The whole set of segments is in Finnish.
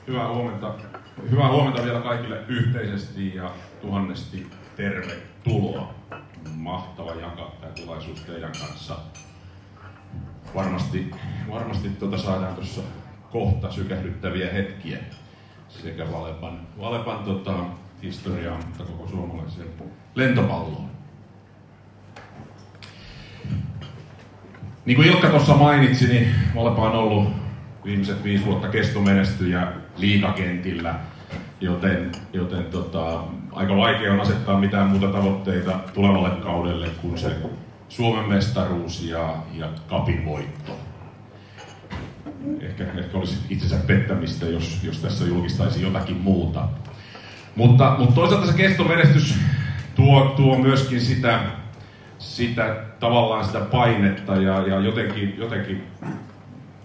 Hyvää huomenta. Hyvää huomenta vielä kaikille yhteisesti ja tuhannesti tervetuloa. Mahtava jakaa tämä tilaisuus teidän kanssa. Varmasti saadaan tuossa kohta sykähdyttäviä hetkiä sekä Valepan historiaan, mutta koko suomalaiseen lentopalloon. Niin kuin Ilkka tuossa mainitsi, niin Valepa on ollut viimeiset 5 vuotta kestomenestyjä liigakentillä, joten aika vaikea on asettaa mitään muuta tavoitteita tulevalle kaudelle kuin se Suomen mestaruus ja cupin voitto. Ehkä olisi itsensä pettämistä, jos tässä julkistaisi jotakin muuta. Mutta toisaalta se kestomenestys tuo myöskin sitä tavallaan sitä painetta ja jotenkin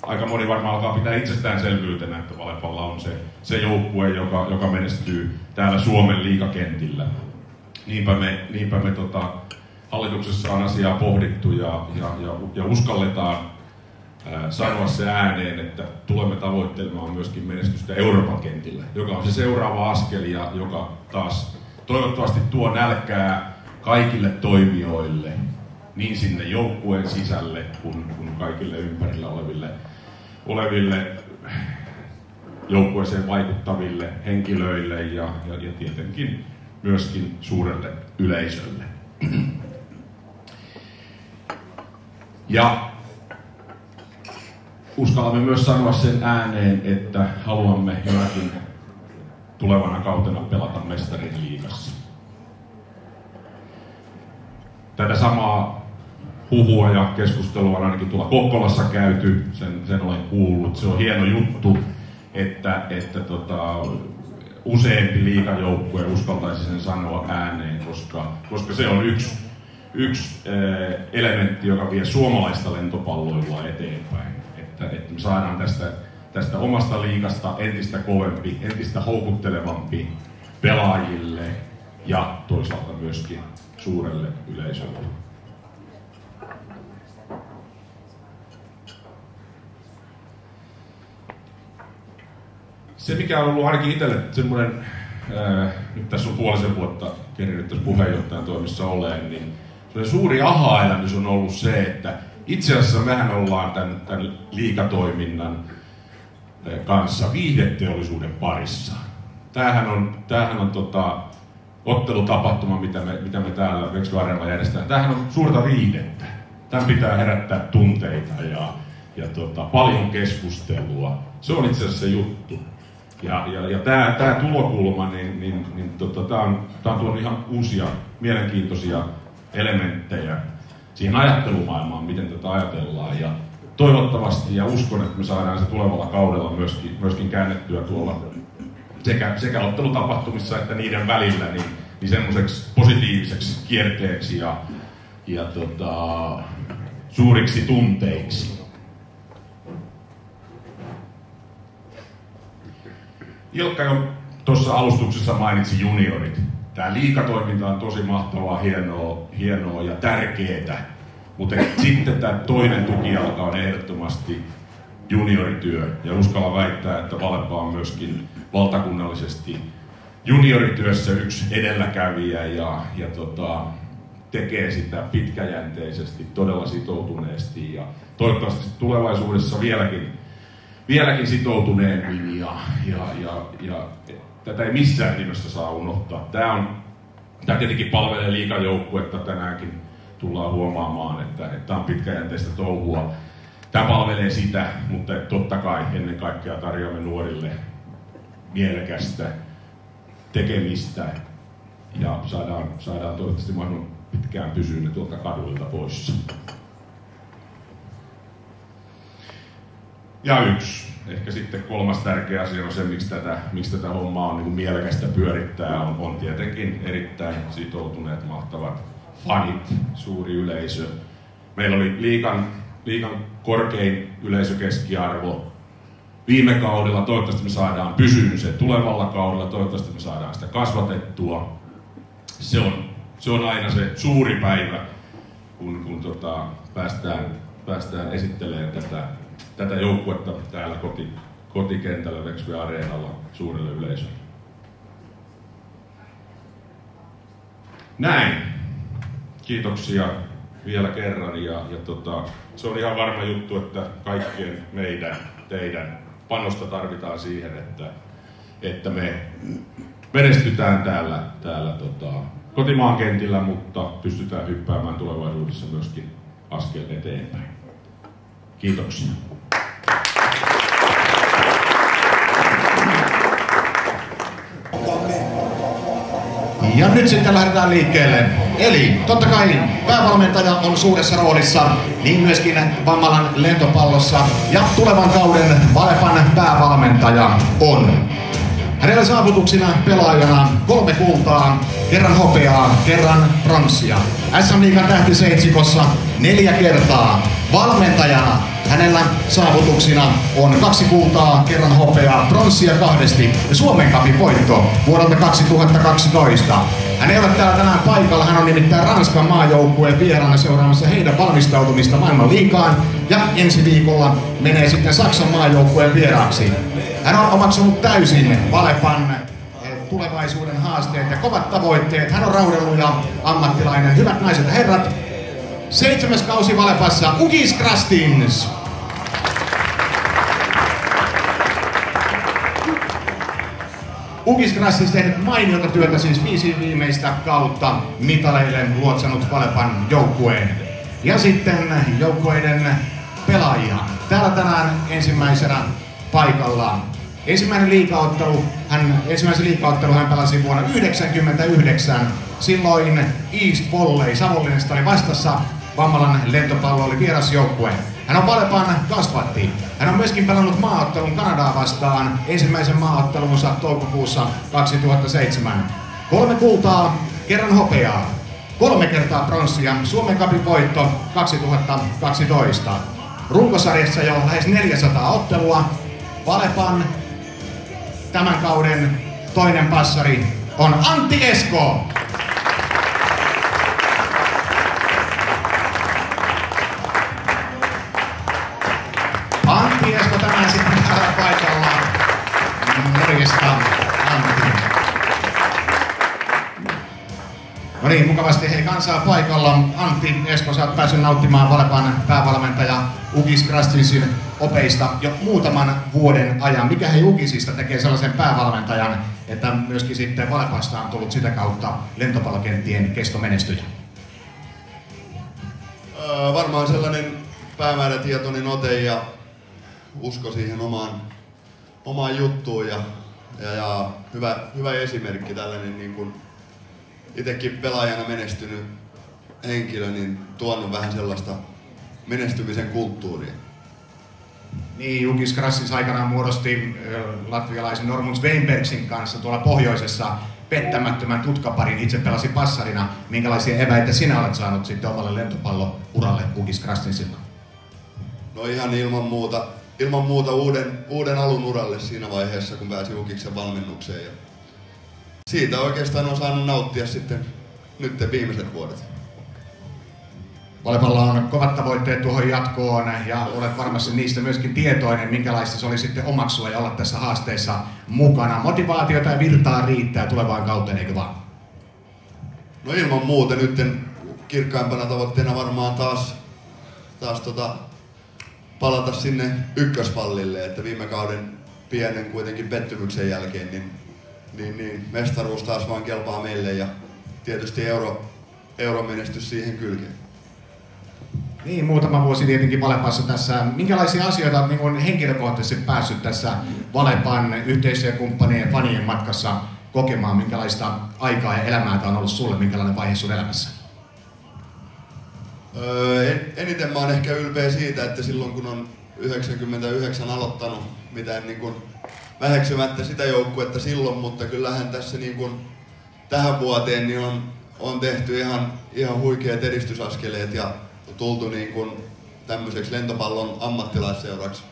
aika moni varmaan alkaa pitää itsestäänselvyytenä, että Valepalla on se joukkue, joka menestyy täällä Suomen liigakentillä. Niinpä me hallituksessa on asiaa pohdittu ja uskalletaan sanoa se ääneen, että tulemme tavoittelemaan myöskin menestystä Euroopan kentillä, joka on se seuraava askel ja joka taas toivottavasti tuo nälkää kaikille toimijoille, niin sinne joukkueen sisälle kuin kaikille ympärillä oleville joukkueeseen vaikuttaville henkilöille ja tietenkin myöskin suurelle yleisölle. Ja uskallamme myös sanoa sen ääneen, että haluamme jonakin tulevana kautena pelata Mestarin liigassa. Tätä samaa huhua ja keskustelua on ainakin tuolla Kokkolassa käyty, sen olen kuullut. Se on hieno juttu, että useampi liigajoukkue uskaltaisi sen sanoa ääneen, koska se on yksi elementti, joka vie suomalaista lentopalloilua eteenpäin. Että me saadaan tästä omasta liigasta entistä kovempi, entistä houkuttelevampi pelaajille ja toisaalta myöskin suurelle yleisölle. Se mikä on ollut ainakin itselle semmoinen, nyt tässä on 5,5 vuotta kerinyt tässä puheenjohtajan toimissa oleen, niin suuri aha-elämys on ollut se, että itse asiassa mehän ollaan tämän liigatoiminnan kanssa viihdeteollisuuden parissa. Tämähän on ottelutapahtuma, mitä me täällä Veksby Areenalla järjestetään. Tämähän on suurta viihdettä. Tämän pitää herättää tunteita ja paljon keskustelua. Se on itse asiassa se juttu. Ja tämä tulokulma, tämä on tuonut ihan uusia, mielenkiintoisia elementtejä siihen ajattelumaailmaan, miten tätä ajatellaan. Ja toivottavasti ja uskon, että me saadaan se tulevalla kaudella myöskin käännettyä tuolla sekä ottelutapahtumissa että niiden välillä niin semmoiseksi positiiviseksi kierteeksi ja suuriksi tunteiksi. Ilkka jo tuossa alustuksessa mainitsi juniorit. Tämä liigatoiminta on tosi mahtavaa, hienoa ja tärkeää, mutta sitten tämä toinen tukijalka on ehdottomasti juniorityö. Ja uskalla väittää, että Valepa on myöskin valtakunnallisesti juniorityössä yksi edelläkävijä ja tekee sitä pitkäjänteisesti, todella sitoutuneesti ja toivottavasti tulevaisuudessa vieläkin sitoutuneemmin ja tätä ei missään nimessä saa unohtaa. Tämä tietenkin palvelee liigajoukkuetta, tänäänkin tullaan huomaamaan, että tämä on pitkäjänteistä touhua. Tämä palvelee sitä, mutta totta kai ennen kaikkea tarjoamme nuorille mielekästä tekemistä ja saadaan toivottavasti mahdollisimman pitkään pysyä ne tuolta kaduilta poissa. Ja ehkä sitten 3. tärkeä asia on se, miksi tätä hommaa on niin mielekästä pyörittää, on tietenkin erittäin sitoutuneet, mahtavat fanit, suuri yleisö. Meillä oli liigan korkein yleisökeskiarvo viime kaudella, toivottavasti me saadaan pysyä se tulevalla kaudella, toivottavasti me saadaan sitä kasvatettua. Se on aina se suuri päivä, kun päästään esittelemään tätä joukkuetta täällä kotikentällä Vexby Areenalla suurelle yleisölle. Näin. Kiitoksia vielä kerran ja se on ihan varma juttu, että kaikkien teidän panosta tarvitaan siihen, että me menestytään täällä kotimaan kentillä, mutta pystytään hyppäämään tulevaisuudessa myöskin askel eteenpäin. Kiitoksia. Ja nyt sitten lähdetään liikkeelle. Eli totta kai päävalmentaja on suuressa roolissa, niin myöskin Vammalan lentopallossa. Ja tulevan kauden Valepan päävalmentaja on. Hänellä saavutuksina pelaajana 3 kultaa, kerran hopeaa, kerran pronssia. SM-liigan tähtiseitsikossa 4 kertaa. Valmentajana hänellä saavutuksina on 2 kultaa, kerran hopeaa, pronssia 2 ja Suomen Cupin voitto vuodelta 2012. Hän ei ole täällä tänään paikalla, hän on nimittäin Ranskan maajoukkueen vieraana seuraamassa heidän valmistautumista maailmanliigaan ja ensi viikolla menee sitten Saksan maajoukkueen vieraaksi. Hän on omaksunut täysin Valepan tulevaisuuden haasteet ja kovat tavoitteet. Hän on raudanluja ammattilainen. Hyvät naiset ja herrat, 7. kausi Valepassa, Ugis Krastins. Ugis Krastins tehnyt mainiota työtä, siis 5 viimeistä kautta mitaleille luotsannut Valepan joukkueen. Ja sitten joukkueiden pelaajia. Täällä tänään ensimmäisenä paikallaan. Ensimmäisen liigaottelu hän pelasi vuonna 1999. Silloin East Volley Savonlinnasta oli vastassa. Vammalan lentopallo oli vierasjoukkue. Hän on Valepan kasvatti. Hän on myöskin pelannut maaottelun Kanadaa vastaan ensimmäisen maaottelunsa toukokuussa 2007. 3 kultaa, kerran hopeaa, 3 kertaa pronssia, Suomen Cupin voitto 2012. Runkosarjassa jo lähes 400 ottelua. Valepan tämän kauden toinen passari on Antti Esko. Antti Esko tänään sitten täällä paikalla. Morjesta, Antti. No niin, mukavasti hei kansaa paikalla. Antti Esko, sä oot päässyt nauttimaan Valepan päävalmentaja Ugis Krastinsin opeista jo muutaman vuoden ajan. Mikä hei Ugisista tekee sellaisen päävalmentajan, että myöskin sitten Valepasta on tullut sitä kautta lentopallokenttien kestomenestyjä? Varmaan sellainen päämäärätietoinen ote ja usko siihen omaan juttuun ja hyvä esimerkki, tällainen niin kuin itsekin pelaajana menestynyt henkilö, niin tuonut vähän sellaista menestymisen kulttuuria. Niin, Ugis Krastins aikanaan muodosti latvialaisen Normunds Weinbergsin kanssa tuolla pohjoisessa pettämättömän tutkaparin. Itse pelasi passarina. Minkälaisia eväitä sinä olet saanut sitten omalle lentopallouralle Ugis Krastinsilla? No ihan ilman muuta uuden alun uralle siinä vaiheessa, kun pääsi Ugiksen valmennukseen. Ja siitä oikeastaan on saanut nauttia sitten nyt viimeiset vuodet. Valepalla on kovat tavoitteet tuohon jatkoon ja olet varmasti niistä myöskin tietoinen, minkälaista se oli sitten omaksua ja olla tässä haasteessa mukana. Motivaatiota ja virtaa riittää tulevaan kauteen, eikö vaan? No ilman muuta nyt kirkkaimpana tavoitteena varmaan taas palata sinne ykköspallille, että viime kauden pienen kuitenkin pettymyksen jälkeen niin mestaruus taas vaan kelpaa meille ja tietysti euromenestys siihen kylkeen. Niin, muutama vuosi tietenkin Valepassa tässä. Minkälaisia asioita olet niin henkilökohtaisesti päässyt tässä Valepan yhteisökumppanien ja fanien matkassa kokemaan? Minkälaista aikaa ja elämää tämä on ollut sulle? Minkälainen vaihe sun elämässä? Eniten mä oon ehkä ylpeä siitä, että silloin kun on 99 aloittanut, mitään niin kuin väheksymättä sitä joukkuetta silloin, mutta kyllähän tässä niin kuin tähän vuoteen niin on tehty ihan huikeat edistysaskeleet ja tultu niin kuin tämmöiseksi lentopallon ammattilaisseuraksi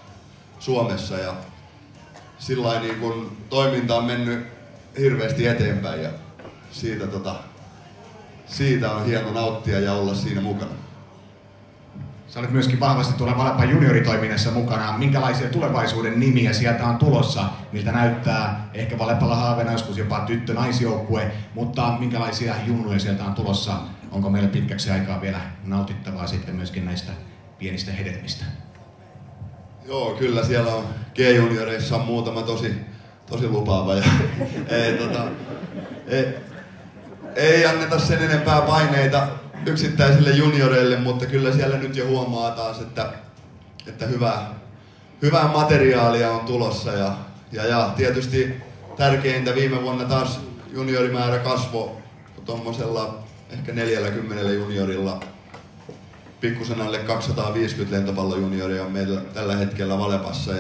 Suomessa ja sillain niin kuin toiminta on mennyt hirveästi eteenpäin ja siitä on hieno nauttia ja olla siinä mukana. Sä olet myöskin vahvasti tuolla Valepan junioritoiminnassa mukana. Minkälaisia tulevaisuuden nimiä sieltä on tulossa? Miltä näyttää ehkä Valepalla haaveena joskus jopa tyttö-naisjoukkue, mutta minkälaisia junnuja sieltä on tulossa? Onko meillä pitkäksi aikaa vielä nautittavaa sitten myöskin näistä pienistä hedelmistä? Joo, kyllä siellä on G-junioreissa on muutama tosi lupaava. Ja, ei anneta sen enempää paineita yksittäisille junioreille, mutta kyllä siellä nyt jo huomaa taas, että hyvää materiaalia on tulossa. Ja tietysti tärkeintä viime vuonna taas juniorimäärä kasvoi tuommoisella ehkä 40 juniorilla. Pikkusen alle 250 lentopallojunioria on meillä tällä hetkellä Valepassa.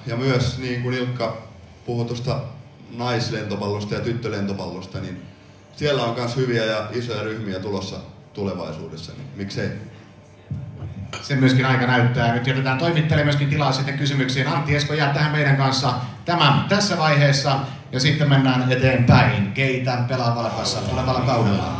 Ja myös niin kuin Ilkka puhui tuosta naislentopallosta ja tyttölentopallosta, niin siellä on myös hyviä ja isoja ryhmiä tulossa tulevaisuudessa, niin miksei? Se myöskin aika näyttää. Nyt jätetään toimittajille myöskin tilaa sitten kysymyksiin. Antti Esko jää tähän meidän kanssa tässä vaiheessa ja sitten mennään eteenpäin. Keitä pelaa Valepassa tulevalla kaudella?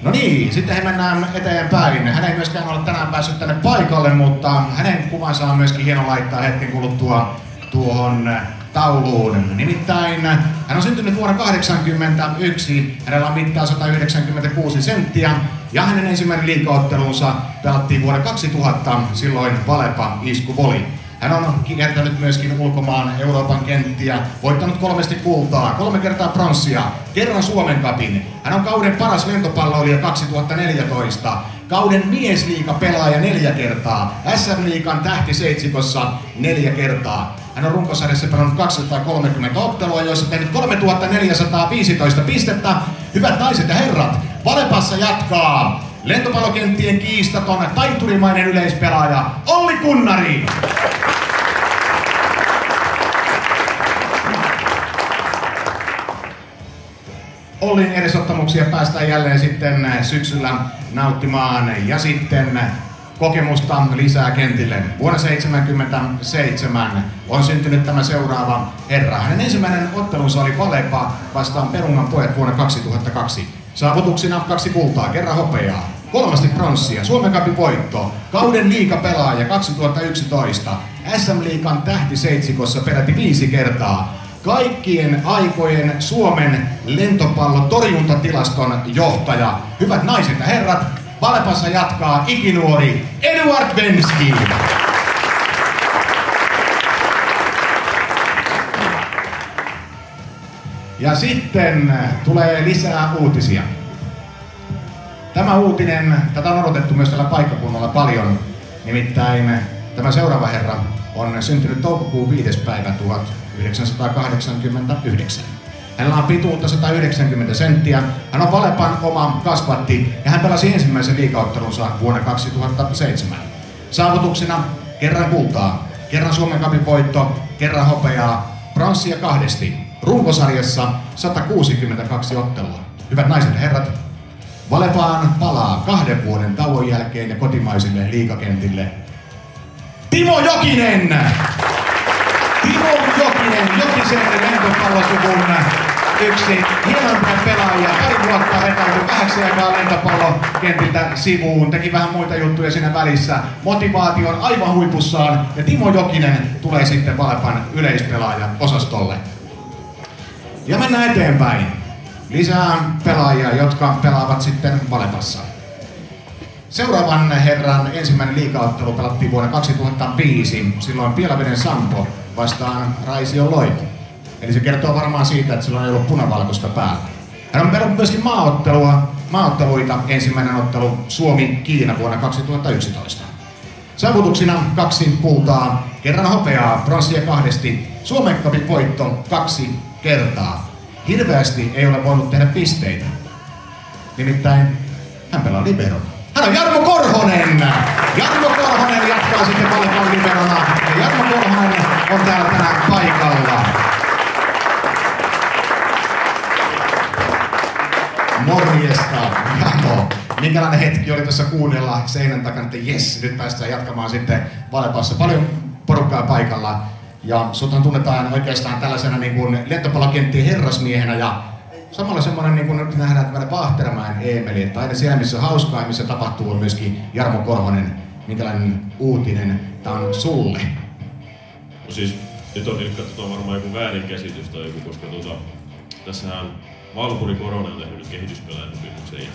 No niin, sitten he mennään eteenpäin. Hän ei myöskään ole tänään päässyt tänne paikalle, mutta hänen kuvansa on myöskin hieno laittaa hetken kuluttua tuohon tauluun. Nimittäin hän on syntynyt vuonna 1981, hänellä on mittaa 196 senttiä ja hänen ensimmäinen liigaottelunsa pelattiin vuonna 2000, silloin Valepa Iskuvoli. Hän on kiertänyt myöskin ulkomaan Euroopan kenttiä, voittanut 3 kultaa, 3 kertaa pronssia, kerran Suomen cupin. Hän on kauden paras lentopalloilija 2014, kauden miesliigapelaaja 4 kertaa, SM-liigan tähtiseitsikossa 4 kertaa. Hän on runkosarjassa pelannut 230 ottelua, joissa tehnyt 3415 pistettä. Hyvät naiset ja herrat, Valepassa jatkaa lentopallokenttien kiistaton taiturimainen yleispelaaja Olli Kunnari. Ollin edesottamuksia päästään jälleen sitten syksyllä nauttimaan ja sitten kokemusta lisää kentille. Vuonna 1977 on syntynyt tämä seuraava herra. Hänen ensimmäinen ottelunsa oli Valepa vastaan Perungan pojat vuonna 2002. Saavutuksina 2 kultaa, kerran hopeaa, 3 pronssia, Suomen cupin voitto, kauden liigapelaaja 2011, SM-liigan tähtiseitsikossa peräti 5 kertaa. Kaikkien aikojen Suomen lentopallotorjuntatilaston johtaja. Hyvät naiset ja herrat, Valepassa jatkaa ikinuori Eduard Venski. Ja sitten tulee lisää uutisia. Tämä uutinen, tätä on odotettu myös tällä paikkakunnalla paljon. Nimittäin tämä seuraava herra on syntynyt toukokuun 5. päivä 1989. Hänellä on pituutta 190 senttiä. Hän on Valepan oma kasvatti ja hän pelasi ensimmäisen liigaottelunsa vuonna 2007. Saavutuksina kerran kultaa, kerran Suomen cupin voitto, kerran hopeaa, pronssia 2. Runkosarjassa 162 ottelua. Hyvät naiset ja herrat, Valepaan palaa 2 vuoden tauon jälkeen ja kotimaisille liigakentille Timo Jokinen! Timo Jokinen, Jokisen lentopallosuvun yksi hienompia pelaajia. Pari vuotta vetäytyi 8 aikaa lentopallokentiltä sivuun. Teki vähän muita juttuja siinä välissä. Motivaatio on aivan huipussaan ja Timo Jokinen tulee sitten Valepan yleispelaaja-osastolle. Ja mennään eteenpäin. Lisää pelaajia, jotka pelaavat sitten Valepassa. Seuraavan herran ensimmäinen liigaottelu pelattiin vuonna 2005. Silloin Pielaveden Sampo vastaan Raision Loimu. Eli se kertoo varmaan siitä, että silloin ei ollut punavalkoista päällä. Hän on pelannut myöskin maaotteluita. Ensimmäinen ottelu Suomi-Kiina vuonna 2011. Saavutuksina 2 kultaa, kerran hopeaa, pronssia 2. Suomen cupin voitto 2 kertaa. Hirveästi ei ole voinut tehdä pisteitä. Nimittäin hän pelaa liberona. Hän on Jarmo Korhonen! Jarmo Korhonen jatkaa sitten Valepan liberona. Ja Jarmo Korhonen on täällä tänään paikalla. Morjesta, Jarmo. Minkälainen hetki oli tuossa kuunnella seinän takana, että jes, nyt päästään jatkamaan sitten Valepassa. Paljon porukkaa paikalla. Ja suthan tunnetaan oikeastaan tällaisena niin kuin lentopallokenttien herrasmiehenä ja samalla semmoinen, niin kuin nyt nähdään tämmöinen Vaahteramäen Eemeli, että aina siellä missä on hauskaa ja missä tapahtuu on myöskin Jarmo Korhonen. Minkälainen uutinen tää on sulle? No siis nyt on Ilkka varmaan joku väärinkäsitys tai joku, koska tässähän Valpuri Korhonen on tehnyt nyt kehityspelaajasopimuksen ja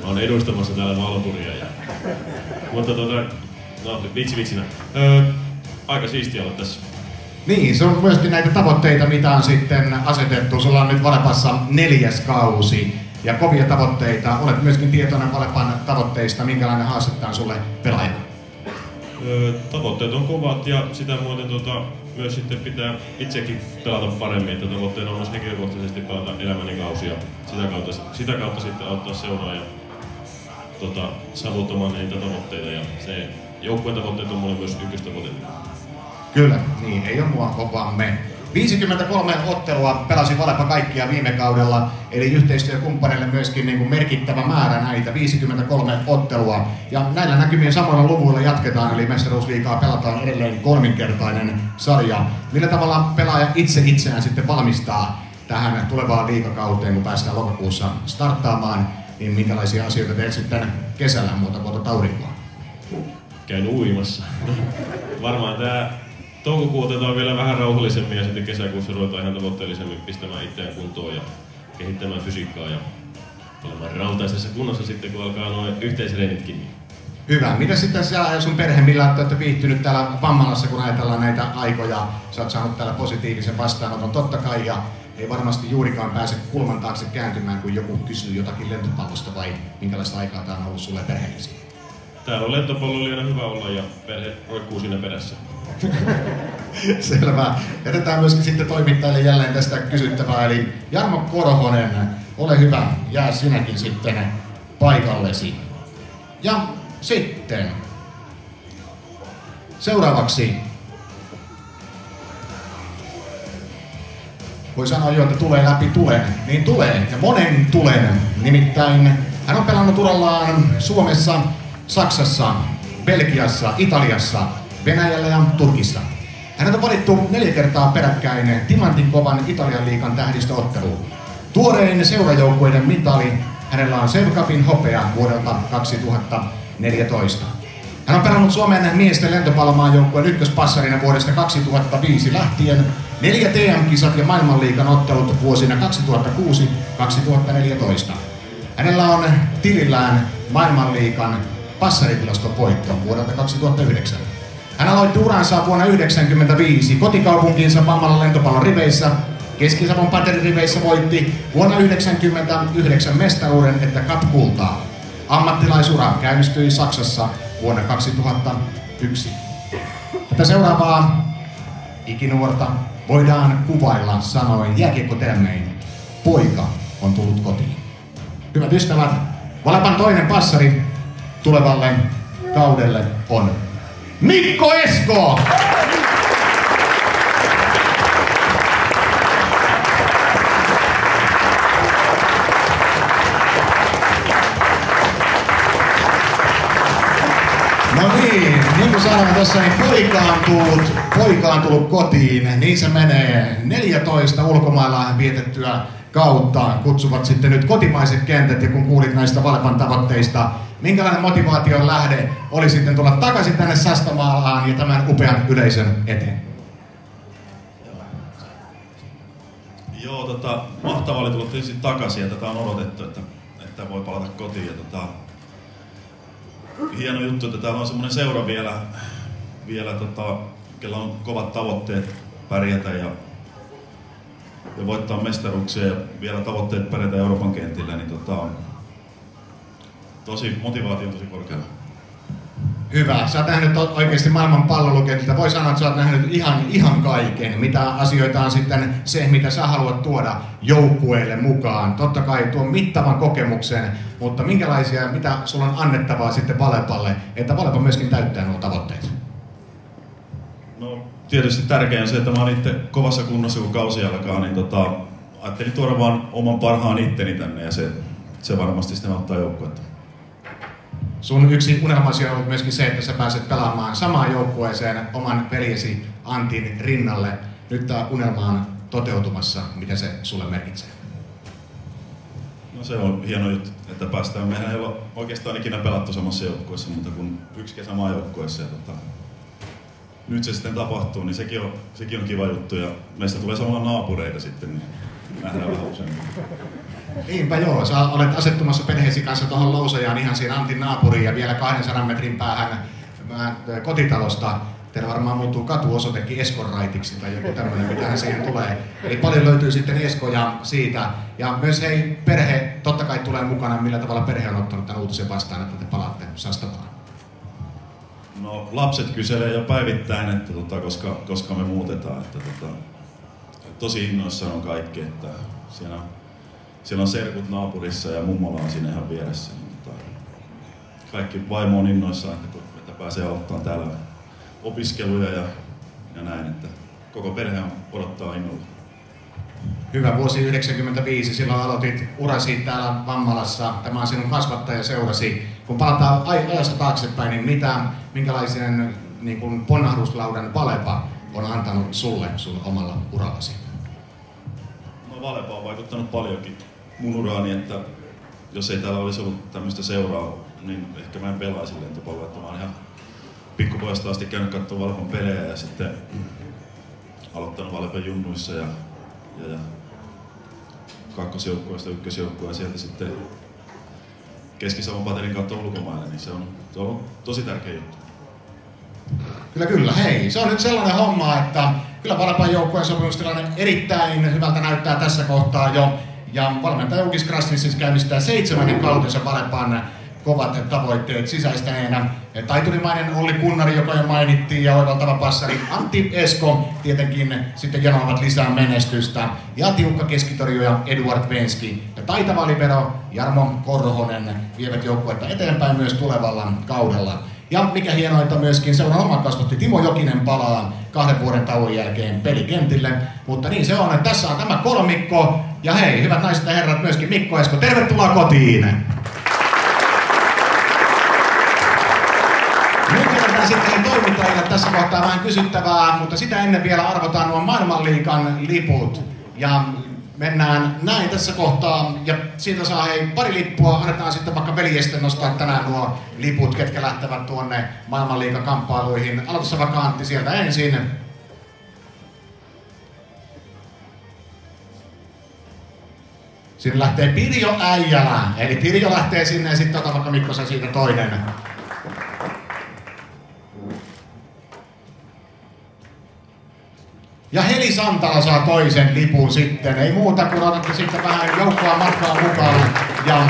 mä oon edustamassa täällä Valpuria mutta no vitsinä. Aika siistiä olla tässä. Niin, se on myöskin näitä tavoitteita, mitä on sitten asetettu. Sulla on nyt Valepassa 4. kausi ja kovia tavoitteita. Olet myöskin tietoinen Valepan tavoitteista. Minkälainen haaste tää on sulle pelaajana? Tavoitteet on kovat ja sitä muuten myös sitten pitää itsekin pelata paremmin. Että tavoitteena on myös henkilökohtaisesti pelata elämäni kausia. Sitä kautta sitten auttaa seuraa ja saavuttamaan niitä tavoitteita. Ja se joukkueen tavoitteet on mulle myös ykköstavoite. Kyllä, niin ei ole mua, vaan me. 53 ottelua pelasi Valepa kaikkia viime kaudella, eli yhteistyökumppaneille myöskin niin kuin merkittävä määrä näitä, 53 ottelua. Ja näillä näkymien samoilla luvuilla jatketaan, eli Mestaruusliigaa pelataan edelleen 3-kertainen sarja. Millä tavalla pelaaja itseään sitten valmistaa tähän tulevaan liigakauteen, kun päästään lokakuussa starttaamaan, niin minkälaisia asioita teet sitten kesällä muuta kuin aurinkoa? Käyn uimassa. Varmaan tää toukokuuta otetaan vielä vähän rauhallisemmin ja sitten kesäkuussa ruvetaan ihan tavoitteellisemmin pistämään itseään kuntoon ja kehittämään fysiikkaa ja olemaan rautaisessa kunnossa sitten, kun alkaa noin yhteisreenitkin. Hyvä. Mitä sitten sä ja sun perhe, millä olette viihtynyt täällä Vammalassa, kun ajatellaan näitä aikoja? Sä oot saanut täällä positiivisen vastaanoton totta kai ja ei varmasti juurikaan pääse kulman taakse kääntymään, kun joku kysyy jotakin lentopallosta vai minkälaista aikaa tää on ollut sulle perheellisiin? Täällä on lentopallo oli aina hyvä olla ja perhe roikkuu siinä perässä. Selvä. Jätetään myöskin sitten toimittajille jälleen tästä kysyttävää. Eli Jarmo Korhonen, ole hyvä, jää sinäkin sitten paikallesi. Ja sitten seuraavaksi voi sanoa jo, että tulee läpi tulen, niin tulee ja monen tulen. Nimittäin hän on pelannut urallaan Suomessa, Saksassa, Belgiassa, Italiassa, Venäjällä ja Turkissa. Hänet on valittu 4 kertaa peräkkäin timantin kovan Italian liigan tähdistöotteluun. Tuorein seurajoukkueiden mitali hänellä on Save Cupin hopea vuodelta 2014. Hän on pelannut Suomen miesten lentopallomaajoukkueen ykköspassarina vuodesta 2005 lähtien 4 TM-kisat ja maailmanliigan ottelut vuosina 2006-2014. Hänellä on tilillään maailmanliigan passaritilaston voitto vuodelta 2009. Hän aloitti uransa vuonna 1995 kotikaupunkiinsa Vammalan lentopallon riveissä. Keski-Savon Paterin-riveissä voitti vuonna 1999 mestaruuden että Cup-kultaa. Ammattilaisura käynnistyi Saksassa vuonna 2001. Tätä seuraavaa ikinuorta voidaan kuvailla sanoin jääkiekkotermein. Poika on tullut kotiin. Hyvät ystävät, Valepan toinen passari tulevalle kaudelle on Mikko Esko! No niin kuin sanoin tuossa, niin poika on tullut kotiin, niin se menee. 14 ulkomailla vietettyä kautta kutsuvat sitten nyt kotimaiset kentät, ja kun kuulit näistä Valepan tavoitteista, minkälainen motivaation lähde oli sitten tulla takaisin tänne Sastamaalaan ja tämän upean yleisön eteen? Joo, mahtavaa oli tulla tietysti takaisin ja tätä on odotettu, että voi palata kotiin. Ja hieno juttu, että täällä on semmoinen seura vielä kellä on kovat tavoitteet pärjätä ja voittaa mestaruuksia ja vielä tavoitteet pärjätä Euroopan kentillä, niin motivaatio on tosi korkealla. Hyvä. Sä oot nähnyt oikeasti maailman pallolukenttä. Voi sanoa, että sä oot nähnyt ihan kaiken. Mitä asioita on sitten se, mitä sä haluat tuoda joukkueelle mukaan. Totta kai tuon mittavan kokemuksen, mutta mitä sulla on annettavaa sitten Valepalle, että Valepa myöskin täyttää nuo tavoitteet? No tietysti tärkeää on se, että mä oon itse kovassa kunnossa kun kausi alkaa, niin ajattelin tuoda vaan oman parhaan itteni tänne ja se varmasti sitten auttaa joukkuetta. Sun yksi unelmasi on ollut myöskin se, että sä pääset pelaamaan samaan joukkueeseen oman veljesi Antin rinnalle. Nyt tää unelma on toteutumassa. Mitä se sulle merkitsee? No se on hieno juttu, että päästään. Mehän ei ole oikeastaan ikinä pelattu samassa joukkueessa, mutta kun yksi kesä maajoukkueessa. Nyt se sitten tapahtuu, niin sekin on kiva juttu. Ja meistä tulee samalla naapureita sitten, niin nähdään vähän useammin. Niinpä joo, sä olet asettumassa perheesi kanssa tuohon Lousajaan ihan siinä Antin naapuriin ja vielä 200 metrin päähän kotitalosta. Teillä varmaan muuttuu katuosoitekin Eskonraitiksi tai joku tämmöinen, mitähän siihen tulee. Eli paljon löytyy sitten Eskoja siitä. Ja myös hei, perhe totta kai tulee mukana. Millä tavalla perhe on ottanut tämän uutisen vastaan, että te palaatte Sastamaan? No lapset kyselee jo päivittäin, että koska me muutetaan. Että tosi innoissaan on kaikki, että siellä on serkut naapurissa ja mummola on siinä ihan vieressä. Niin, kaikki vaimo on innoissaan, että pääsee aloittamaan täällä opiskeluja ja näin, että koko perhe odottaa innolla. Hyvä vuosi 1995, silloin aloitit urasi täällä Vammalassa. Tämä on sinun kasvattajaseurasi. Kun palataan ajassa taaksepäin, niin minkälaisen niin ponnahduslaudan Valepa on antanut sulle sun omalla urallasi? No Valepa on vaikuttanut paljonkin mun uraani, että jos ei täällä olisi ollut tämmöistä seuraa, niin ehkä mä en pelaisi lentopalloa, että mä oon ihan pikkupojasta asti käynyt katsomaan Valepan pelejä ja sitten aloittanut Valepan junnuissa ja kakkosjoukkueesta ykkösjoukkueesta ja sieltä sitten Keski-Savon Paterin kautta ulkomaille, niin se on ollut tosi tärkeä juttu. Kyllä. Hei, se on nyt sellainen homma, että kyllä Valepan joukkueen sopimustilanne erittäin hyvältä näyttää tässä kohtaa jo. Ja valmentaja Ukis Krasnis siis käynnistää 7. kautensa Valepan kovat tavoitteet sisäistäneenä. Taiturimainen Olli Kunnari, joka jo mainittiin, ja oivaltava passari Antti Esko tietenkin sitten janoavat lisää menestystä. Ja tiukka keskitorjuja Eduard Venski ja taitava libero Jarmo Korhonen vievät joukkuetta eteenpäin myös tulevalla kaudella. Ja mikä hienointa myöskin, seuran oma kasvatti Timo Jokinen palaa 2 vuoden tauon jälkeen pelikentille. Mutta niin se on, että tässä on tämä kolmikko. Ja hei, hyvät naiset ja herrat, myöskin Mikko Esko, tervetuloa kotiin! Nyt jätetään sitten toimittajille tässä kohtaa vähän kysyttävää, mutta sitä ennen vielä arvotaan nuo maailmanliigan liput. Ja mennään näin tässä kohtaa, ja siitä saa hei pari lippua, annetaan sitten vaikka veljesten nostaa tänään nuo liput, ketkä lähtevät tuonne maailmanliigan kamppailuihin. Aloitussa vaikka Antti sieltä ensin. Sinne lähtee Pirjo Äijälä, eli Pirjo lähtee sinne ja sitten ota vaikka Mikkosen siitä toinen. Ja Heli Santala saa toisen lipun sitten. Ei muuta kuin otatte sitten vähän joukkoa matkaa mukaan. Ja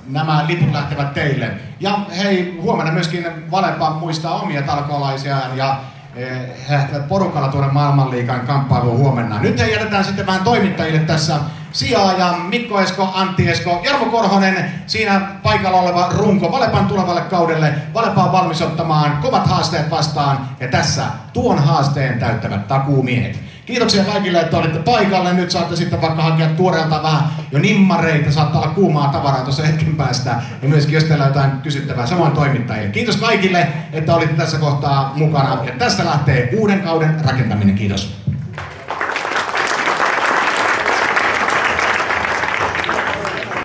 nämä liput lähtevät teille. Ja hei, huomenna myöskin Valepa muistaa omia talkoolaisiaan ja he lähtevät porukalla tuonne maailmanliigan kamppailuun huomenna. Nyt he jätetään sitten vähän toimittajille tässä sijaa ja Mikko Esko, Antti Esko, Jarmo Korhonen, siinä paikalla oleva runko Valepan tulevalle kaudelle. Valepa on valmis ottamaan kovat haasteet vastaan ja tässä tuon haasteen täyttävät takuumiehet. Kiitoksia kaikille, että olitte paikalle. Nyt saatte sitten vaikka hakea tuoreelta vähän jo nimmareita, saattaa olla kuumaa tavaraa tuossa hetken päästä. Ja myöskin jos teillä on jotain kysyttävää, samoin toimittajille. Kiitos kaikille, että olitte tässä kohtaa mukana. Ja tästä lähtee uuden kauden rakentaminen. Kiitos.